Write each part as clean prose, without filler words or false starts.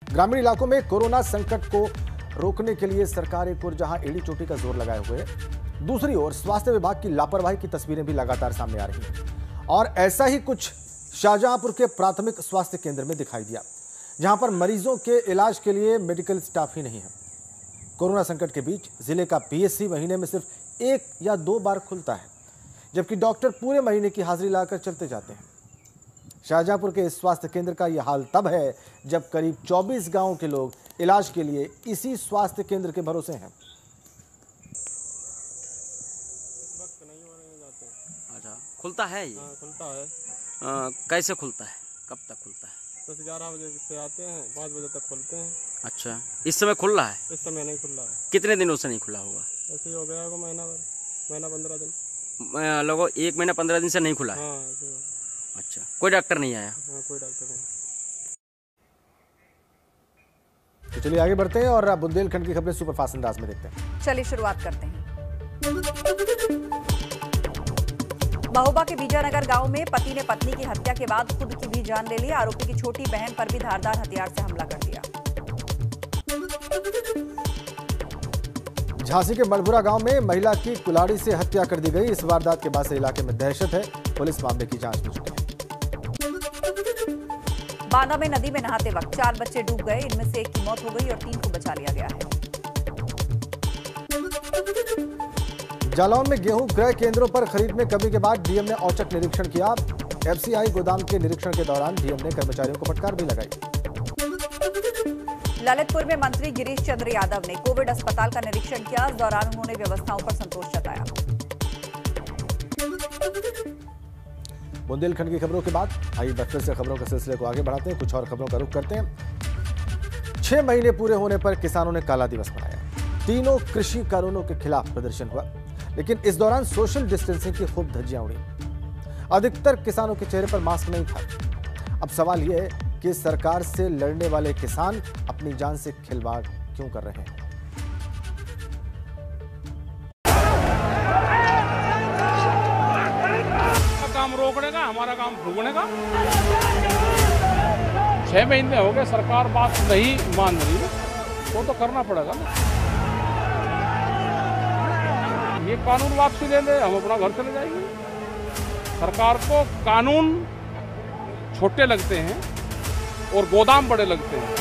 ग्रामीण इलाकों में कोरोना संकट को रोकने के लिए सरकार एक ओर जहां एड़ी चोटी का जोर लगाए हुए है, दूसरी ओर स्वास्थ्य विभाग की लापरवाही की तस्वीरें भी लगातार सामने आ रही हैं। और ऐसा ही कुछ शाहजहांपुर के प्राथमिक स्वास्थ्य केंद्र में दिखाई दिया, जहां पर मरीजों के इलाज के लिए मेडिकल स्टाफ ही नहीं है। कोरोना संकट के बीच जिले का पीएचसी महीने में सिर्फ 1 या 2 बार खुलता है, जबकि डॉक्टर पूरे महीने की हाजिरी लाकर चलते जाते हैं। शाहजहांपुर के इस स्वास्थ्य केंद्र का यह हाल तब है जब करीब 24 गांवों के लोग इलाज के लिए इसी स्वास्थ्य केंद्र के भरोसे हैं। अच्छा, खुलता है ये? हाँ, खुलता है। कैसे खुलता है, कब तक खुलता है? 10-11 बजे से आते हैं, 5 बजे तक खुलते हैं। अच्छा, इस समय खुल रहा है? इस समय नहीं खुल रहा है। कितने दिनों से नहीं खुला होगा? ऐसे ही हो गया होगा महीना 15 दिन। लगभग 1 महीना 15 दिन से नहीं खुला है। हाँ, ऐसे हो। अच्छा, कोई डॉक्टर नहीं आया? हाँ, कोई डॉक्टर नहीं। तो चलिए आगे बढ़ते हैं और बुंदेलखंड की खबरें सुपरफास्ट अंदाज में देखते हैं। चलिए शुरुआत करते हैं। महोबा के विजयनगर गांव में पति ने पत्नी की हत्या के बाद खुद की भी जान ले ली। आरोपी की छोटी बहन पर भी धारदार हथियार से हमला कर दिया। झांसी के मलपुरा गांव में महिला की कुल्हाड़ी से हत्या कर दी गई। इस वारदात के बाद से इलाके में दहशत है। पुलिस मामले की जांच में जुटी है। बांदा में नदी में नहाते वक्त 4 बच्चे डूब गए। इनमें से 1 की मौत हो गई और 3 को बचा लिया गया है। जालौन में गेहूं क्रय केंद्रों पर खरीद में कमी के बाद डीएम ने औचक निरीक्षण किया। एफसीआई गोदाम के निरीक्षण के दौरान डीएम ने कर्मचारियों को फटकार भी लगाई। ललितपुर में मंत्री गिरीश चंद्र यादव ने कोविड अस्पताल का निरीक्षण किया। इस दौरान उन्होंने व्यवस्थाओं पर संतोष जताया। बुंदेलखंड की खबरों के बाद आइए फिर से खबरों के सिलसिले को आगे बढ़ाते हैं। कुछ और खबरों का रुख करते हैं। 6 महीने पूरे होने पर किसानों ने काला दिवस मनाया। तीनों कृषि कानूनों के खिलाफ प्रदर्शन हुआ, लेकिन इस दौरान सोशल डिस्टेंसिंग की खूब धज्जियां उड़ी। अधिकतर किसानों के चेहरे पर मास्क नहीं था। अब सवाल यह है कि सरकार से लड़ने वाले किसान अपनी जान से खिलवाड़ क्यों कर रहे हैं। काम रोकने का, हमारा काम भूगने का। 6 महीने हो गए, सरकार बात नहीं मान रही, वो तो करना पड़ेगा ना। ये कानून वापसी ले ले, हम अपना घर चले जाएंगे। सरकार को कानून छोटे लगते हैं और गोदाम बड़े लगते हैं।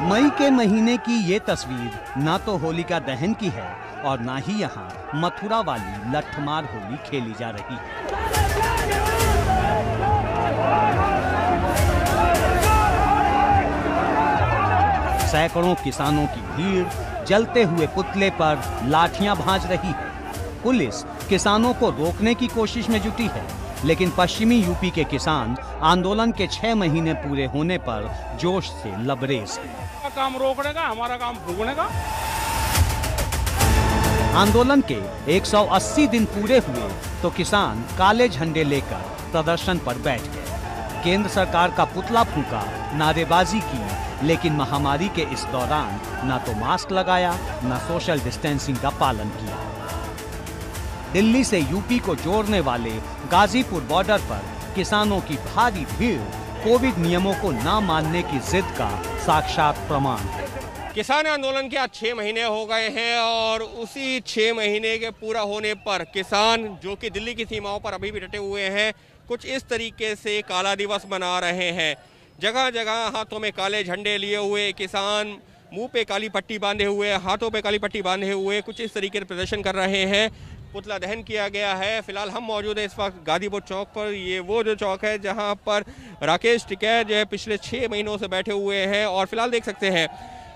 मई के महीने की ये तस्वीर ना तो होलिका दहन की है और ना ही यहाँ मथुरा वाली लठमार होली खेली जा रही है। सैकड़ों किसानों की भीड़ जलते हुए पुतले पर लाठियां भांज रही है। पुलिस किसानों को रोकने की कोशिश में जुटी है, लेकिन पश्चिमी यूपी के किसान आंदोलन के 6 महीने पूरे होने पर जोश से लबरेज हैं। काम रोकने का, हमारा काम भूगने का। आंदोलन के 180 दिन पूरे हुए तो किसान काले झंडे लेकर प्रदर्शन पर बैठ गए। केंद्र सरकार का पुतला फूंका, नारेबाजी की, लेकिन महामारी के इस दौरान न तो मास्क लगाया, न सोशल डिस्टेंसिंग का पालन किया। दिल्ली से यूपी को जोड़ने वाले गाजीपुर बॉर्डर पर किसानों की भारी भीड़ कोविड नियमों को न मानने की जिद का साक्षात प्रमाण है। किसान आंदोलन के आज 6 महीने हो गए हैं और उसी 6 महीने के पूरा होने पर किसान जो कि दिल्ली की सीमाओं पर अभी भी डटे हुए हैं, कुछ इस तरीके से काला दिवस मना रहे हैं। जगह जगह हाथों में काले झंडे लिए हुए किसान, मुंह पे काली पट्टी बांधे हुए, हाथों पे काली पट्टी बांधे हुए कुछ इस तरीके से प्रदर्शन कर रहे हैं। पुतला दहन किया गया है। फिलहाल हम मौजूद हैं इस वक्त गाजीपुर चौक पर। ये वो जो चौक है जहां पर राकेश टिकैत जो है पिछले 6 महीनों से बैठे हुए हैं और फिलहाल देख सकते हैं,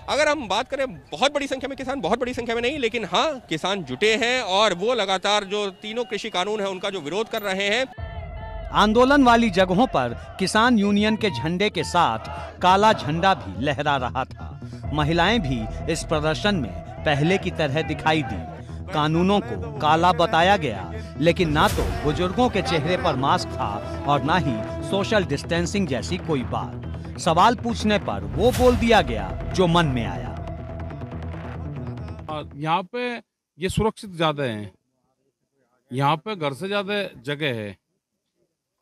अगर हम बात करें बहुत बड़ी संख्या में किसान, बहुत बड़ी संख्या में नहीं, लेकिन हाँ किसान जुटे हैं और वो लगातार जो तीनों कृषि कानून है उनका जो विरोध कर रहे हैं। आंदोलन वाली जगहों पर किसान यूनियन के झंडे के साथ काला झंडा भी लहरा रहा था। महिलाएं भी इस प्रदर्शन में पहले की तरह दिखाई दी। कानूनों को काला बताया गया, लेकिन ना तो बुजुर्गों के चेहरे पर मास्क था और ना ही सोशल डिस्टेंसिंग जैसी कोई बात। सवाल पूछने पर वो बोल दिया गया जो मन में आया। यहाँ पे ये सुरक्षित ज्यादा है, यहाँ पे घर से ज्यादा जगह है,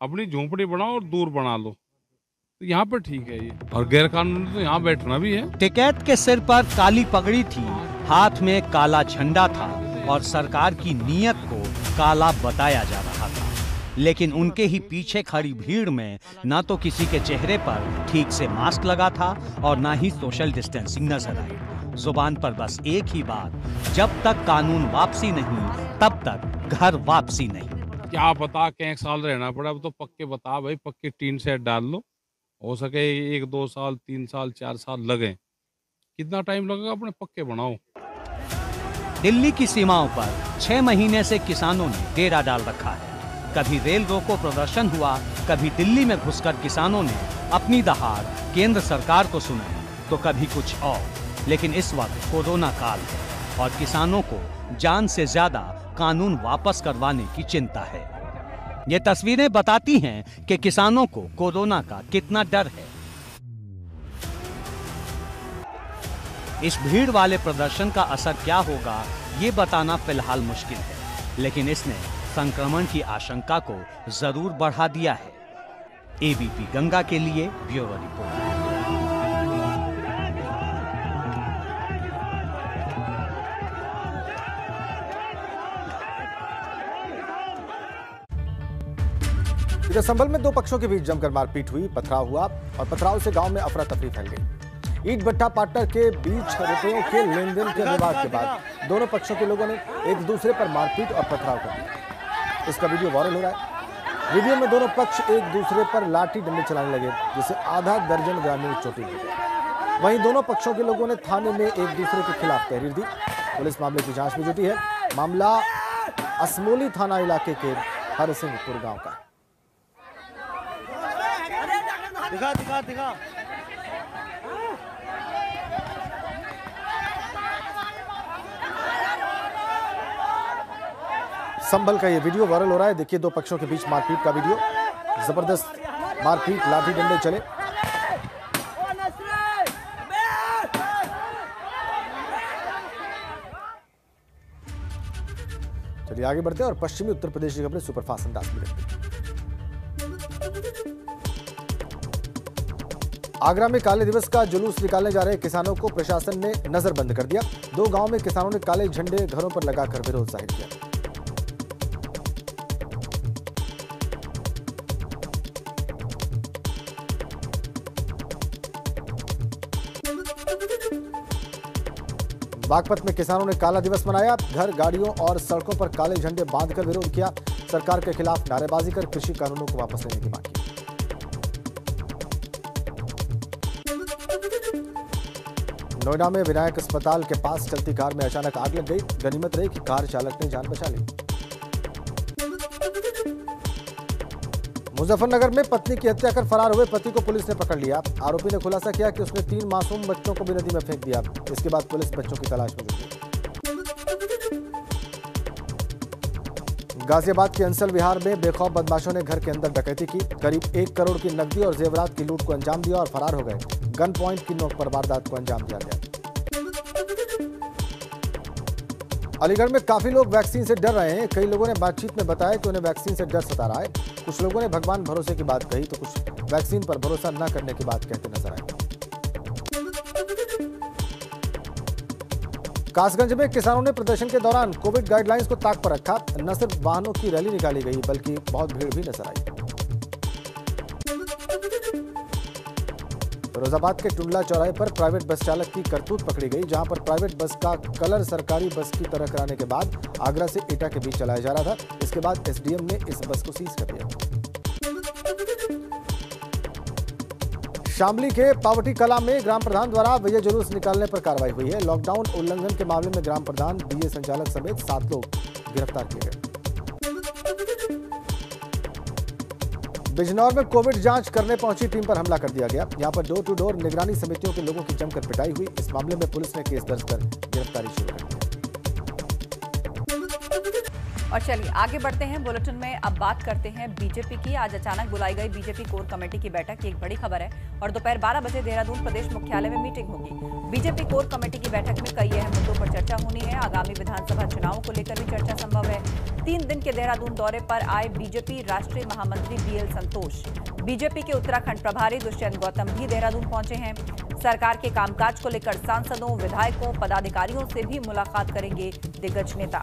अपनी झोंपड़ी बनाओ और दूर बना लो, तो यहाँ पे ठीक है ये। और गैर कानूनी तो यहाँ बैठना भी है। टिकैत के सिर पर काली पगड़ी थी, हाथ में काला झंडा था और सरकार की नीयत को काला बताया जा रहा था। लेकिन उनके ही पीछे खड़ी भीड़ में ना तो किसी के चेहरे पर ठीक से मास्क लगा था और ना ही सोशल डिस्टेंसिंग नजर आई। जुबान पर बस एक ही बात, जब तक कानून वापसी नहीं तब तक घर वापसी नहीं। क्या पता एक साल रहना पड़ा, अब तो पक्के बता भाई, पक्के टीन सेट डाल लो, हो सके 1 2 साल 3 साल 4 साल लगे, कितना टाइम लगेगा, अपने पक्के बनाओ। दिल्ली की सीमाओं पर 6 महीने से किसानों ने डेरा डाल रखा है। कभी रेल रोको प्रदर्शन हुआ, कभी दिल्ली में घुसकर किसानों ने अपनी दहाड़ केंद्र सरकार को सुनाई, तो कभी कुछ और। लेकिन इस वक्त कोरोना काल है और किसानों को जान से ज्यादा कानून वापस करवाने की चिंता है। ये तस्वीरें बताती हैं कि किसानों को कोरोना का कितना डर है। इस भीड़ वाले प्रदर्शन का असर क्या होगा, ये बताना फिलहाल मुश्किल है, लेकिन इसने संक्रमण की आशंका को जरूर बढ़ा दिया है। एबीपी गंगा के लिए ब्यूरो रिपोर्ट। इधर संभल में 2 पक्षों के बीच जमकर मारपीट हुई, पथराव हुआ और पथराव से गांव में अफरा तफरी फैल गई। ईंट भट्टा पार्टनर के बीच रुपयों के लेन देन के विवाद के बाद दोनों पक्षों के लोगों ने एक दूसरे पर मारपीट और पथराव कर दिया। इसका वीडियो वायरल हो रहा है। वीडियो में दोनों पक्ष एक दूसरे पर लाठी डंडे चलाने लगे, जिससे आधा दर्जन ग्रामीण चोटिल हो गए। वहीं दोनों पक्षों के लोगों ने थाने में एक दूसरे के खिलाफ तहरीर दी। पुलिस मामले की जांच में जुटी है। मामला असमोली थाना इलाके के हरसिंहपुर गांव का है। दिखा संभल का ये वीडियो वायरल हो रहा है। देखिए 2 पक्षों के बीच मारपीट का वीडियो, जबरदस्त मारपीट, लाठी डंडे चले। चलिए आगे बढ़ते हैं और पश्चिमी उत्तर प्रदेश की खबरें सुपरफास्ट अंदाज में देखते हैं। आगरा में काले दिवस का जुलूस निकालने जा रहे किसानों को प्रशासन ने नजरबंद कर दिया। 2 गांवों में किसानों ने काले झंडे घरों पर लगाकर विरोध जाहिर किया। बागपत में किसानों ने काला दिवस मनाया। घर, गाड़ियों और सड़कों पर काले झंडे बांधकर विरोध किया। सरकार के खिलाफ नारेबाजी कर कृषि कानूनों को वापस लेने की मांग की। नोएडा में विनायक अस्पताल के पास चलती कार में अचानक आग लग गई। गनीमत रही कि कार चालक ने जान बचा ली। मुजफ्फरनगर में पत्नी की हत्या कर फरार हुए पति को पुलिस ने पकड़ लिया। आरोपी ने खुलासा किया कि उसने 3 मासूम बच्चों को भी नदी में फेंक दिया। इसके बाद पुलिस बच्चों की तलाश में जुट गई। गाजियाबाद के अंसल विहार में बेखौफ बदमाशों ने घर के अंदर डकैती की। करीब 1 करोड़ की नकदी और जेवरात की लूट को अंजाम दिया और फरार हो गए। गन पॉइंट की नोक पर वारदात को अंजाम दिया गया। अलीगढ़ में काफी लोग वैक्सीन से डर रहे हैं। कई लोगों ने बातचीत में बताया कि उन्हें वैक्सीन से डर सता रहा है। कुछ लोगों ने भगवान भरोसे की बात कही तो कुछ वैक्सीन पर भरोसा न करने की बात कहते नजर आए। कासगंज में किसानों ने प्रदर्शन के दौरान कोविड गाइडलाइंस को ताक पर रखा। न सिर्फ वाहनों की रैली निकाली गई बल्कि बहुत भीड़ भी नजर आई। फिरोजाबाद के टुंडला चौराहे पर प्राइवेट बस चालक की करतूत पकड़ी गई, जहां पर प्राइवेट बस का कलर सरकारी बस की तरह कराने के बाद आगरा से एटा के बीच चलाया जा रहा था। इसके बाद एसडीएम ने इस बस को सीज कर दिया। शामली के पावटी कला में ग्राम प्रधान द्वारा विजय जुलूस निकालने पर कार्रवाई हुई है। लॉकडाउन उल्लंघन के मामले में ग्राम प्रधान, डीए संचालक समेत 7 लोग गिरफ्तार किए गए। बिजनौर में कोविड जांच करने पहुंची टीम पर हमला कर दिया गया। यहां पर डोर टू डोर निगरानी समितियों के लोगों की जमकर पिटाई हुई। इस मामले में पुलिस ने केस दर्ज कर गिरफ्तारी शुरू कर दी। और चलिए आगे बढ़ते हैं बुलेटिन में। अब बात करते हैं बीजेपी की। आज अचानक बुलाई गई बीजेपी कोर कमेटी की बैठक की एक बड़ी खबर है और दोपहर 12 बजे देहरादून प्रदेश मुख्यालय में मीटिंग होगी। बीजेपी कोर कमेटी की बैठक में कई अहम मुद्दों पर चर्चा होनी है। आगामी विधानसभा चुनावों को लेकर भी चर्चा संभव है। 3 दिन के देहरादून दौरे पर आए बीजेपी राष्ट्रीय महामंत्री बीएल संतोष। बीजेपी के उत्तराखंड प्रभारी दुष्यंत गौतम भी देहरादून पहुंचे हैं। सरकार के कामकाज को लेकर सांसदों, विधायकों, पदाधिकारियों से भी मुलाकात करेंगे दिग्गज नेता।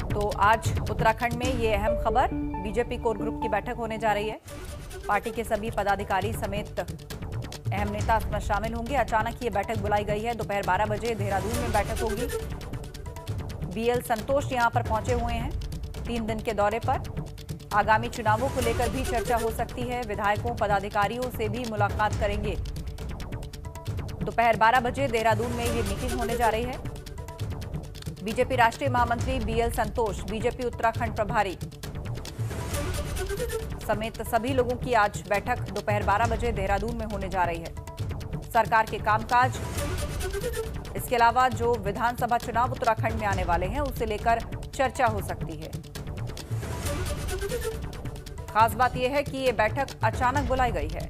तो आज उत्तराखंड में ये अहम खबर, बीजेपी कोर ग्रुप की बैठक होने जा रही है। पार्टी के सभी पदाधिकारी समेत अहम नेता इसमें शामिल होंगे। अचानक ये बैठक बुलाई गई है। दोपहर 12 बजे देहरादून में बैठक होगी। बीएल संतोष यहां पर पहुंचे हुए हैं 3 दिन के दौरे पर। आगामी चुनावों को लेकर भी चर्चा हो सकती है। विधायकों, पदाधिकारियों से भी मुलाकात करेंगे। दोपहर 12 बजे देहरादून में ये मीटिंग होने जा रही है। बीजेपी राष्ट्रीय महामंत्री बीएल संतोष, बीजेपी उत्तराखंड प्रभारी समेत सभी लोगों की आज बैठक दोपहर 12 बजे देहरादून में होने जा रही है। सरकार के कामकाज, इसके अलावा जो विधानसभा चुनाव उत्तराखंड में आने वाले हैं उसे लेकर चर्चा हो सकती है। खास बात यह है कि ये बैठक अचानक बुलाई गई है।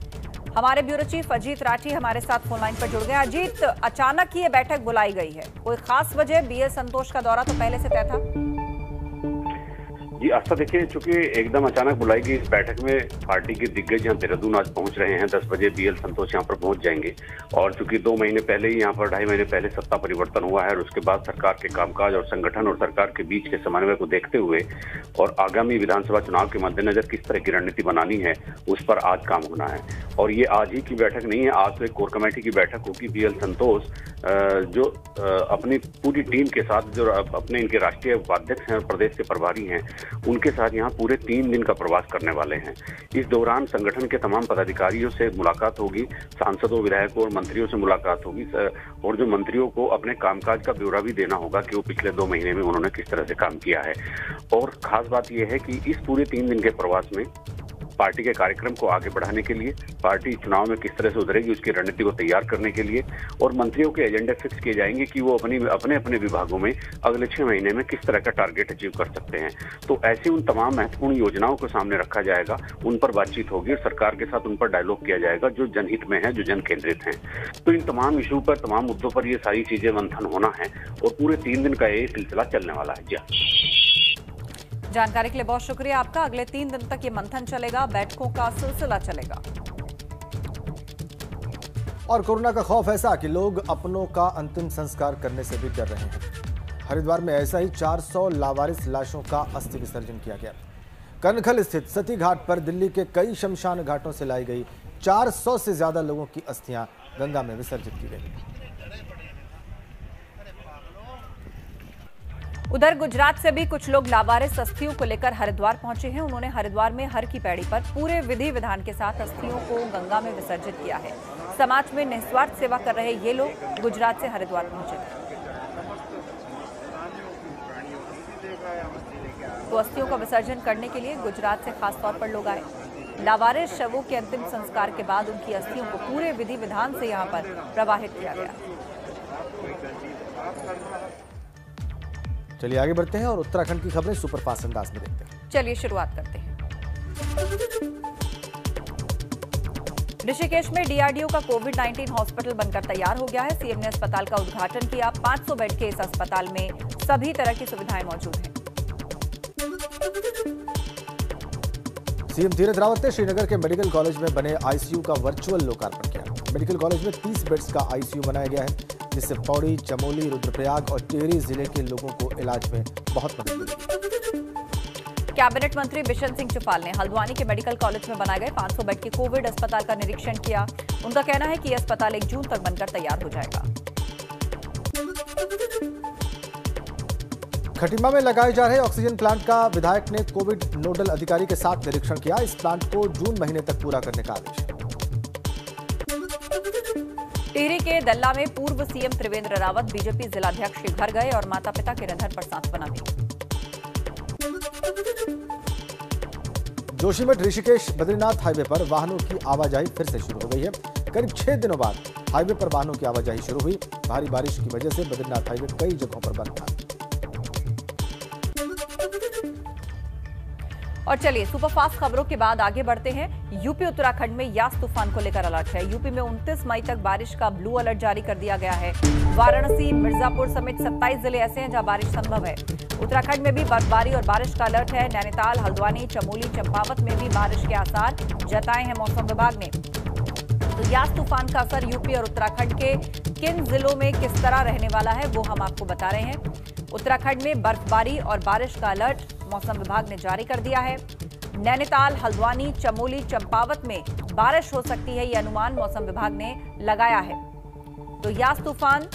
हमारे ब्यूरो चीफ अजीत राठी हमारे साथ फोन लाइन पर जुड़ गए। अजीत, अचानक ही ये बैठक बुलाई गई है, कोई खास वजह? बीएल संतोष का दौरा तो पहले से तय था। जी आस्था, देखिए चूंकि एकदम अचानक बुलाई गई इस बैठक में पार्टी के दिग्गज यहाँ देहरादून आज पहुंच रहे हैं। 10 बजे बीएल संतोष यहाँ पर पहुंच जाएंगे और चूंकि 2 महीने पहले ही यहाँ पर 2.5 महीने पहले सत्ता परिवर्तन हुआ है और उसके बाद सरकार के कामकाज और संगठन और सरकार के बीच के समन्वय को देखते हुए और आगामी विधानसभा चुनाव के मद्देनजर किस तरह की रणनीति बनानी है उस पर आज काम होना है। और ये आज ही की बैठक नहीं है, आज तो एक कोर कमेटी की बैठक होगी। बीएल संतोष जो अपनी पूरी टीम के साथ, जो अपने इनके राष्ट्रीय उपाध्यक्ष हैं और प्रदेश के प्रभारी हैं, उनके साथ यहाँ पूरे 3 दिन का प्रवास करने वाले हैं। इस दौरान संगठन के तमाम पदाधिकारियों से मुलाकात होगी, सांसदों, विधायकों और मंत्रियों से मुलाकात होगी और जो मंत्रियों को अपने कामकाज का ब्यौरा भी देना होगा कि वो पिछले 2 महीने में उन्होंने किस तरह से काम किया है। और खास बात यह है कि इस पूरे 3 दिन के प्रवास में पार्टी के कार्यक्रम को आगे बढ़ाने के लिए, पार्टी चुनाव में किस तरह से उतरेगी उसकी रणनीति को तैयार करने के लिए और मंत्रियों के एजेंडे फिक्स किए जाएंगे कि वो अपने विभागों में अगले 6 महीने में किस तरह का टारगेट अचीव कर सकते हैं। तो ऐसी उन तमाम महत्वपूर्ण योजनाओं को सामने रखा जाएगा, उन पर बातचीत होगी और सरकार के साथ उन पर डायलॉग किया जाएगा जो जनहित में है, जो जन केंद्रित है। तो इन तमाम इशू पर, तमाम मुद्दों पर ये सारी चीजें मंथन होना है और पूरे 3 दिन का ये सिलसिला चलने वाला है। जी जानकारी के लिए बहुत शुक्रिया आपका। अगले 3 दिन तक ये मंथन चलेगा, बैठकों का सिलसिला चलेगा। और कोरोना का खौफ ऐसा कि लोग अपनों का अंतिम संस्कार करने से भी डर रहे हैं। हरिद्वार में ऐसा ही 400 लावारिस लाशों का अस्थि विसर्जन किया गया। कनखल स्थित सती घाट पर दिल्ली के कई शमशान घाटों से लाई गई 400 से ज्यादा लोगों की अस्थियां गंगा में विसर्जित की गई। उधर गुजरात से भी कुछ लोग लावारिस अस्थियों को लेकर हरिद्वार पहुंचे हैं। उन्होंने हरिद्वार में हर की पैड़ी पर पूरे विधि विधान के साथ अस्थियों को गंगा में विसर्जित किया है। समाज में निस्वार्थ सेवा कर रहे ये लोग गुजरात से हरिद्वार पहुंचे थे। तो अस्थियों का विसर्जन करने के लिए गुजरात से खास तौर पर लोग आए। लावारिस शवों के अंतिम संस्कार के बाद उनकी अस्थियों को पूरे विधि विधान से यहाँ पर प्रवाहित किया गया। चलिए आगे बढ़ते हैं और उत्तराखंड की खबरें सुपरफास्ट अंदाज में देखते हैं। चलिए शुरुआत करते हैं। ऋषिकेश में डीआरडीओ का कोविड-19 हॉस्पिटल बनकर तैयार हो गया है। सीएम ने अस्पताल का उद्घाटन किया। 500 बेड के इस अस्पताल में सभी तरह की सुविधाएं मौजूद हैं। सीएम तीरथ रावत ने श्रीनगर के मेडिकल कॉलेज में बने आईसीयू का वर्चुअल लोकार्पण किया। मेडिकल कॉलेज में 30 बेड्स का आईसीयू बनाया गया है, जिससे पौड़ी, चमोली, रुद्रप्रयाग और टिहरी जिले के लोगों को इलाज में बहुत मदद मिलेगी। कैबिनेट मंत्री बिशन सिंह चुफाल ने हल्द्वानी के मेडिकल कॉलेज में बनाए गए 500 बेड के कोविड अस्पताल का निरीक्षण किया। उनका कहना है कि यह अस्पताल 1 जून तक बनकर तैयार हो जाएगा। खटीमा में लगाए जा रहे ऑक्सीजन प्लांट का विधायक ने कोविड नोडल अधिकारी के साथ निरीक्षण किया। इस प्लांट को जून महीने तक पूरा करने का आदेश है। टिहरी के दल्ला में पूर्व सीएम त्रिवेंद्र रावत बीजेपी जिलाध्यक्ष के घर गए और माता पिता के निधन पर सांत्वना दी। जोशीमठ ऋषिकेश बद्रीनाथ हाईवे पर वाहनों की आवाजाही फिर से शुरू हो गई है। करीब 6 दिनों बाद हाईवे पर वाहनों की आवाजाही शुरू हुई। भारी बारिश की वजह से बद्रीनाथ हाईवे कई जगहों पर बंद था। और चलिए सुपरफास्ट खबरों के बाद आगे बढ़ते हैं। यूपी उत्तराखंड में यास तूफान को लेकर अलर्ट है। यूपी में 29 मई तक बारिश का ब्लू अलर्ट जारी कर दिया गया है। वाराणसी, मिर्जापुर समेत 27 जिले ऐसे हैं जहां बारिश संभव है। उत्तराखंड में भी बर्फबारी और बारिश का अलर्ट है। नैनीताल, हल्द्वानी, चमोली, चंपावत में भी बारिश के आसार जताए हैं मौसम विभाग ने। तो यास तूफान का असर यूपी और उत्तराखंड के किन जिलों में किस तरह रहने वाला है वो हम आपको बता रहे हैं। उत्तराखंड में बर्फबारी और बारिश का अलर्ट मौसम विभाग ने जारी कर दिया है। नैनीताल, हल्द्वानी, चमोली, चंपावत में बारिश हो सकती है, ये अनुमान मौसम विभाग ने लगाया है। तो यास तूफान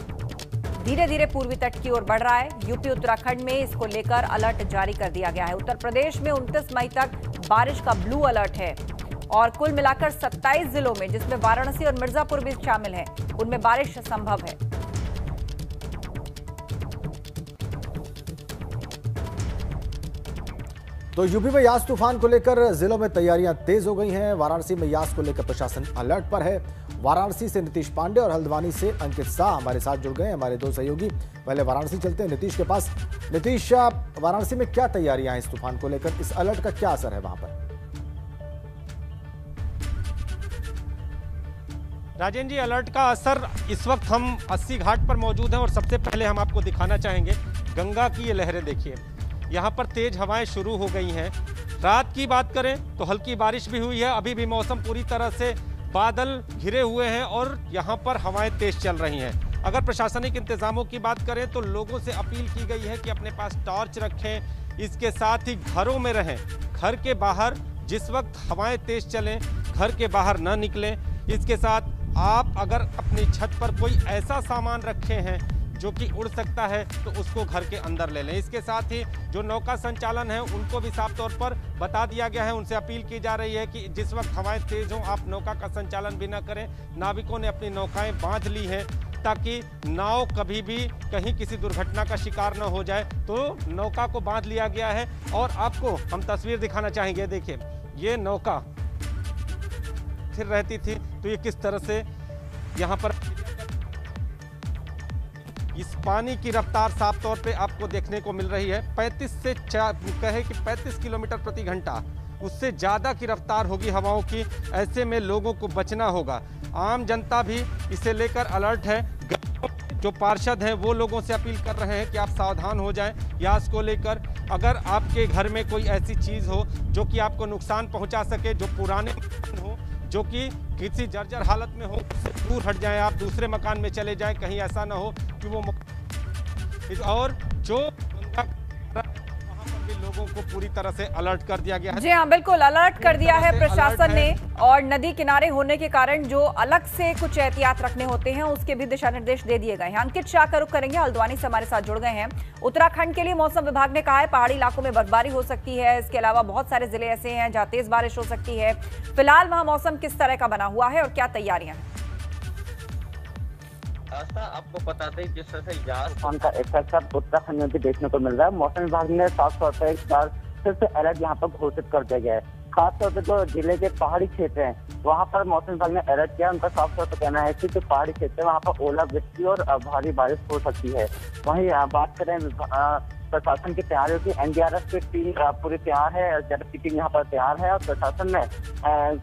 धीरे धीरे पूर्वी तट की ओर बढ़ रहा है। यूपी उत्तराखंड में इसको लेकर अलर्ट जारी कर दिया गया है। उत्तर प्रदेश में 29 मई तक बारिश का ब्लू अलर्ट है और कुल मिलाकर 27 जिलों में, जिसमें वाराणसी और मिर्जापुर भी शामिल है, उनमें बारिश संभव है। तो यूपी में यास तूफान को लेकर जिलों में तैयारियां तेज हो गई हैं। वाराणसी में यास को लेकर प्रशासन अलर्ट पर है। वाराणसी से नीतीश पांडे और हल्द्वानी से अंकित शाह हमारे साथ जुड़ गए, हमारे दो सहयोगी। पहले वाराणसी चलते हैं नीतीश के पास। नीतीश, वाराणसी में क्या तैयारियां हैं इस तूफान को लेकर? इस अलर्ट का क्या असर है वहां पर? राजेंद्र जी, अलर्ट का असर इस वक्त हम 80 घाट पर मौजूद हैं और सबसे पहले हम आपको दिखाना चाहेंगे गंगा की ये लहरें। देखिए, यहाँ पर तेज हवाएं शुरू हो गई हैं। रात की बात करें तो हल्की बारिश भी हुई है। अभी भी मौसम पूरी तरह से बादल घिरे हुए हैं और यहाँ पर हवाएं तेज चल रही हैं। अगर प्रशासनिक इंतजामों की बात करें तो लोगों से अपील की गई है कि अपने पास टॉर्च रखें, इसके साथ ही घरों में रहें। घर के बाहर जिस वक्त हवाएं तेज चलें, घर के बाहर न निकलें। इसके साथ आप अगर अपनी छत पर कोई ऐसा सामान रखे हैं जो कि उड़ सकता है तो उसको घर के अंदर ले लें। इसके साथ ही जो नौका संचालन है उनको भी साफ तौर पर बता दिया गया है। उनसे अपील की जा रही है कि जिस वक्त हवाएं तेज हों आप नौका का संचालन भी ना करें। नाविकों ने अपनी नौकाएं बांध ली हैं ताकि नाव कभी भी कहीं किसी दुर्घटना का शिकार न हो जाए, तो नौका को बांध लिया गया है। और आपको हम तस्वीर दिखाना चाहेंगे। देखिए, ये नौका स्थिर रहती थी तो ये किस तरह से यहाँ पर इस पानी की रफ्तार साफ तौर पे आपको देखने को मिल रही है। 35 किलोमीटर प्रति घंटा, उससे ज़्यादा की रफ्तार होगी हवाओं की। ऐसे में लोगों को बचना होगा। आम जनता भी इसे लेकर अलर्ट है। जो पार्षद हैं वो लोगों से अपील कर रहे हैं कि आप सावधान हो जाएं यास को लेकर। अगर आपके घर में कोई ऐसी चीज़ हो जो कि आपको नुकसान पहुंचा सके, जो पुराने हो, जो कि किसी जर्जर हालत में हो, उससे दूर हट जाएं। आप दूसरे मकान में चले जाएं, कहीं ऐसा ना हो कि वो और जो वहाँ पर भी लोगों को पूरी तरह से अलर्ट कर दिया गया है। जी हाँ, बिल्कुल अलर्ट कर दिया है प्रशासन ने। और नदी किनारे होने के कारण जो अलग से कुछ एहतियात रखने होते हैं उसके भी दिशा निर्देश दे दिए गए हैं। अंकित शाह का रुख करेंगे, हल्द्वानी से हमारे साथ जुड़ गए हैं। उत्तराखंड के लिए मौसम विभाग ने कहा है पहाड़ी इलाकों में बर्फबारी हो सकती है। इसके अलावा बहुत सारे जिले ऐसे हैं जहां तेज बारिश हो सकती है। फिलहाल वहां मौसम किस तरह का बना हुआ है और क्या तैयारियां हैं? आपको बताते हैं जिस तरह से यास तूफान का इफेक्ट उत्तराखंड में भी देखने को मिल रहा है। मौसम विभाग ने साफ तौर पर एक बार फिर से अलर्ट यहाँ पर घोषित कर दिया गया है। खासतौर पर जो जिले के पहाड़ी क्षेत्र हैं वहाँ पर मौसम विभाग ने अलर्ट किया। उनका साफ तौर पर कहना है कि जो पहाड़ी क्षेत्र है वहाँ पर ओलावृष्टि और भारी बारिश हो सकती है। वहीं बात करें प्रशासन की तैयारियों की, एनडीआरएफ की टीम पूरी तैयार है, जेडएफ की टीम यहाँ पर तैयार है और प्रशासन ने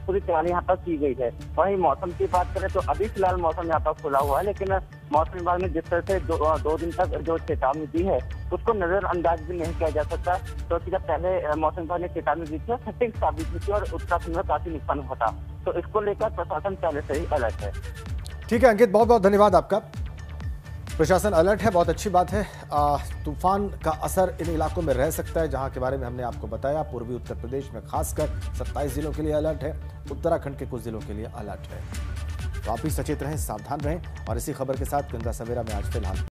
पूरी तैयारी यहाँ पर की गई है। वहीं मौसम की बात करें तो अभी फिलहाल मौसम यहाँ पर खुला हुआ है, लेकिन मौसम विभाग ने जिस तरह से दो दिन तक जो चेतावनी दी है उसको नजरअंदाज भी नहीं किया जा सकता। क्योंकि जब पहले मौसम विभाग ने चेतावनी दी थी सटीक साबित हुई थी और उत्तराखंड में काफी नुकसान हुआ था, तो इसको लेकर प्रशासन पहले से ही अलर्ट है। ठीक है अंकित, बहुत बहुत धन्यवाद आपका। प्रशासन अलर्ट है, बहुत अच्छी बात है। तूफान का असर इन इलाकों में रह सकता है जहां के बारे में हमने आपको बताया। पूर्वी उत्तर प्रदेश में खासकर 27 जिलों के लिए अलर्ट है, उत्तराखंड के कुछ जिलों के लिए अलर्ट है। तो आप भी सचेत रहें, सावधान रहें। और इसी खबर के साथ गंगा सवेरा में आज फिलहाल